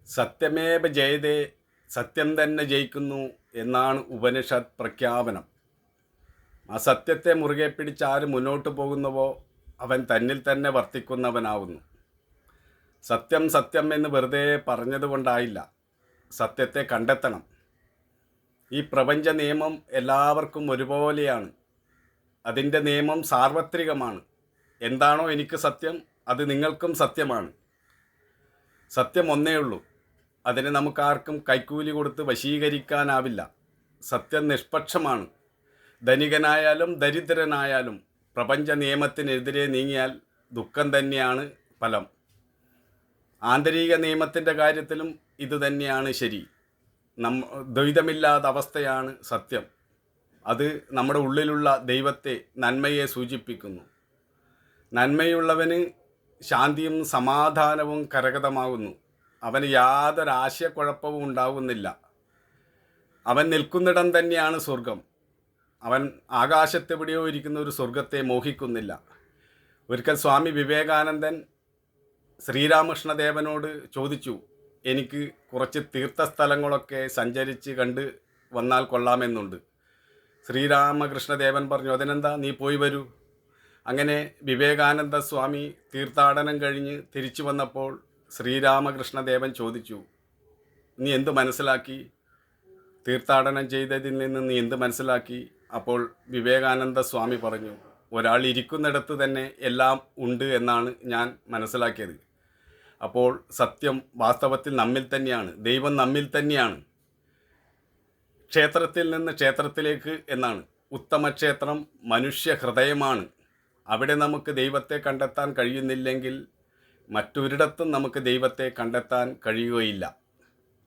സത്യമേവ ജയതേ, സത്യം തന്നെ ജയിക്കുന്നു എന്നാണ് ഉപനിഷത്ത് പ്രഖ്യാപനം. ആ സത്യത്തെ മുറുകെ പിടിച്ച് ആര് മുന്നോട്ട് പോകുന്നുവോ അവൻ തന്നിൽ തന്നെ വർത്തിക്കുന്നവനാവുന്നു. സത്യം സത്യം എന്ന് വെറുതെ പറഞ്ഞതുകൊണ്ടായില്ല, സത്യത്തെ കണ്ടെത്തണം. ഈ പ്രപഞ്ച നിയമം എല്ലാവർക്കും ഒരുപോലെയാണ്. അതിൻ്റെ നിയമം സാർവത്രികമാണ്. എന്താണോ എനിക്ക് സത്യം, അത് നിങ്ങൾക്കും സത്യമാണ്. സത്യം ഒന്നേ ഉള്ളൂ. അതിനെ നമുക്കാർക്കും കൈക്കൂലി കൊടുത്ത് വശീകരിക്കാനാവില്ല. സത്യം നിഷ്പക്ഷമാണ്. ധനികനായാലും ദരിദ്രനായാലും പ്രപഞ്ച നിയമത്തിനെതിരെ നീങ്ങിയാൽ ദുഃഖം തന്നെയാണ് ഫലം. ആന്തരിക നിയമത്തിൻ്റെ കാര്യത്തിലും ഇതുതന്നെയാണ് ശരി. ദ്വൈതമില്ലാത്ത അവസ്ഥയാണ് സത്യം. അത് നമ്മുടെ ഉള്ളിലുള്ള ദൈവത്തെ, നന്മയെ സൂചിപ്പിക്കുന്നു. നന്മയുള്ളവന് ശാന്തിയും സമാധാനവും കരഗതമാകുന്നു. അവന് യാതൊരു ആശയക്കുഴപ്പവും ഉണ്ടാകുന്നില്ല. അവൻ നിൽക്കുന്നിടം തന്നെയാണ് സ്വർഗം. അവൻ ആകാശത്തെവിടെയോ ഇരിക്കുന്ന ഒരു സ്വർഗത്തെ മോഹിക്കുന്നില്ല. ഒരിക്കൽ സ്വാമി വിവേകാനന്ദൻ ശ്രീരാമകൃഷ്ണദേവനോട് ചോദിച്ചു, എനിക്ക് കുറച്ച് തീർത്ഥസ്ഥലങ്ങളൊക്കെ സഞ്ചരിച്ച് കണ്ട് വന്നാൽ കൊള്ളാമെന്നുണ്ട്. ശ്രീരാമകൃഷ്ണദേവൻ പറഞ്ഞു, അതിനെന്താ, നീ പോയി വരൂ. അങ്ങനെ വിവേകാനന്ദ സ്വാമി തീർത്ഥാടനം കഴിഞ്ഞ് തിരിച്ചു വന്നപ്പോൾ ശ്രീരാമകൃഷ്ണദേവൻ ചോദിച്ചു, നീ എന്ത് മനസ്സിലാക്കി? തീർത്ഥാടനം ചെയ്തതിൽ നിന്ന് നീ എന്ത് മനസ്സിലാക്കി? അപ്പോൾ വിവേകാനന്ദ സ്വാമി പറഞ്ഞു, ഒരാൾ ഇരിക്കുന്നിടത്ത് തന്നെ എല്ലാം ഉണ്ട് എന്നാണ് ഞാൻ മനസ്സിലാക്കിയത്. അപ്പോൾ സത്യം വാസ്തവത്തിൽ നമ്മിൽ തന്നെയാണ്. ദൈവം നമ്മിൽ തന്നെയാണ്. ക്ഷേത്രത്തിൽ നിന്ന് ക്ഷേത്രത്തിലേക്ക് എന്നാണ്. ഉത്തമക്ഷേത്രം മനുഷ്യ ഹൃദയമാണ്. അവിടെ നമുക്ക് ദൈവത്തെ കണ്ടെത്താൻ കഴിയുന്നില്ലെങ്കിൽ മറ്റൊരിടത്തും നമുക്ക് ദൈവത്തെ കണ്ടെത്താൻ കഴിയുകയില്ല.